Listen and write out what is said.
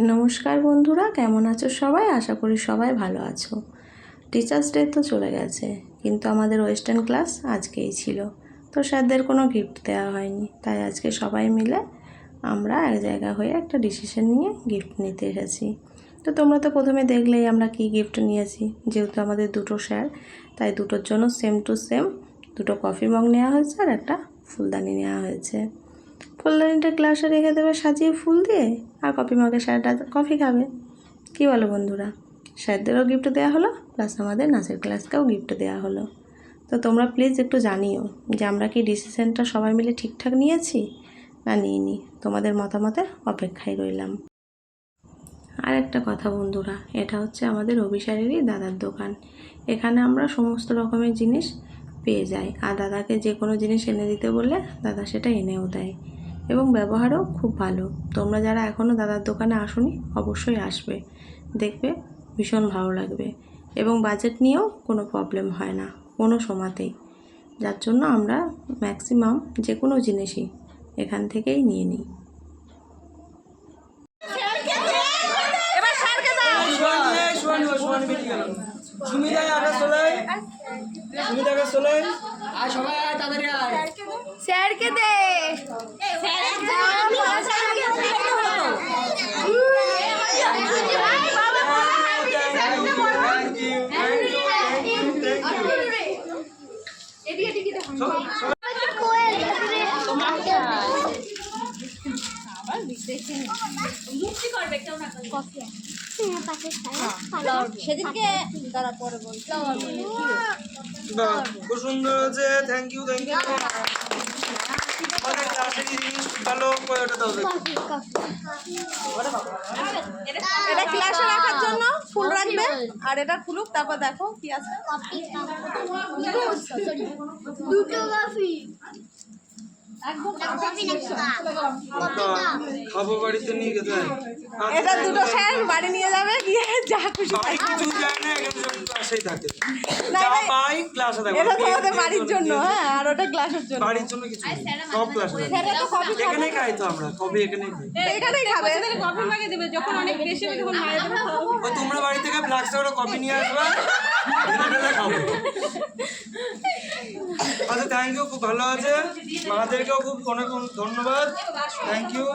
নমস্কার বন্ধুরা, কেমন আছো সবাই? আশা করি সবাই ভালো আছো। টিচার্স ডে তো চলে গেছে, কিন্তু আমাদের ওয়েস্টার্ন ক্লাস আজকেই ছিল। তো স্যারদের কোনো গিফট দেওয়া হয়নি, তাই আজকে সবাই মিলে আমরা এক জায়গা হয়ে একটা ডিসিশন নিয়ে গিফট নিতে এসেছি। তো তোমরা তো প্রথমে দেখলেই আমরা কি গিফট নিয়েছি। যেহেতু আমাদের দুটো স্যার, তাই দুটোর জন্য সেম টু সেম দুটো কফি মগ নেওয়া হয়েছে আর একটা ফুলদানি নেওয়া হয়েছে। ফুলদানিটা ক্লাসে রেখে দেবে সাজিয়ে ফুল দিয়ে, আর কফি মগে স্যারটা কফি খাবে। কি বলো বন্ধুরা? স্যারদেরও গিফট দেওয়া হলো, প্লাস আমাদের নাচের ক্লাসকেও গিফট দেওয়া হলো। তো তোমরা প্লিজ একটু জানিও যে আমরা কি ডিসিশনটা সবাই মিলে ঠিকঠাক নিয়েছি না নিইনি। তোমাদের মতামতের অপেক্ষায় রইলাম। আর একটা কথা বন্ধুরা, এটা হচ্ছে আমাদের অভিসারেরই দাদার দোকান। এখানে আমরা সমস্ত রকমের জিনিস পেয়ে যাই, আর দাদাকে যে কোনো জিনিস এনে দিতে বললে দাদা সেটা এনেও দেয়, এবং ব্যবহারও খুব ভালো। তোমরা যারা এখনও দাদার দোকানে আসোনি, অবশ্যই আসবে, দেখবে ভীষণ ভালো লাগবে। এবং বাজেট নিয়েও কোনো প্রবলেম হয় না কোনো সময়তেই, যার জন্য আমরা ম্যাক্সিমাম যে কোনো জিনিসই এখান থেকেই নিয়ে নিই। স্যারকে দে। সেদিনকে দাঁড়া পরে বলছি। খুব সুন্দর হয়েছে, থ্যাংক ইউ থ্যাংক ইউ। অনেক তাড়াতাড়ি জিনিস ভালো করে ওটা দাও। এটা ক্লাসে রাখার জন্য ফুল রাখবে, আর এটা খুলুক, তারপর দেখো কি আছে। দুটো কফি খাবো বাড়িতে নিয়ে যেতে হয়। এটা দুটো স্যার বাড়ি নিয়ে যাবে, গিয়ে যা খুশি তাই কিছু যায় না, এখানে সব ক্লাসেই থাকে। না, যা না, পাই ক্লাসে থাকে। এটা তোমাদের বাড়ির জন্য, হ্যাঁ, আর ওটা ক্লাসের জন্য। বাড়ির জন্য কিছু নেই, সব ক্লাসে থাকে। স্যাররা তো কফি এখানেই খাই তো আমরা, কফি এখানেই খাই। এখানেই খাবে। কফি মাগে দেবে যখন অনেক বেশি হবে তখন মায়ের দেবে। ওই তোমরা বাড়ি থেকে ফ্লাক্সে করে কফি নিয়ে আসবে, এখানে খাবো। আচ্ছা, থ্যাংক ইউ, খুব ভালো আছে। মাদেরকেও খুব অনেক ধন্যবাদ, থ্যাংক ইউ।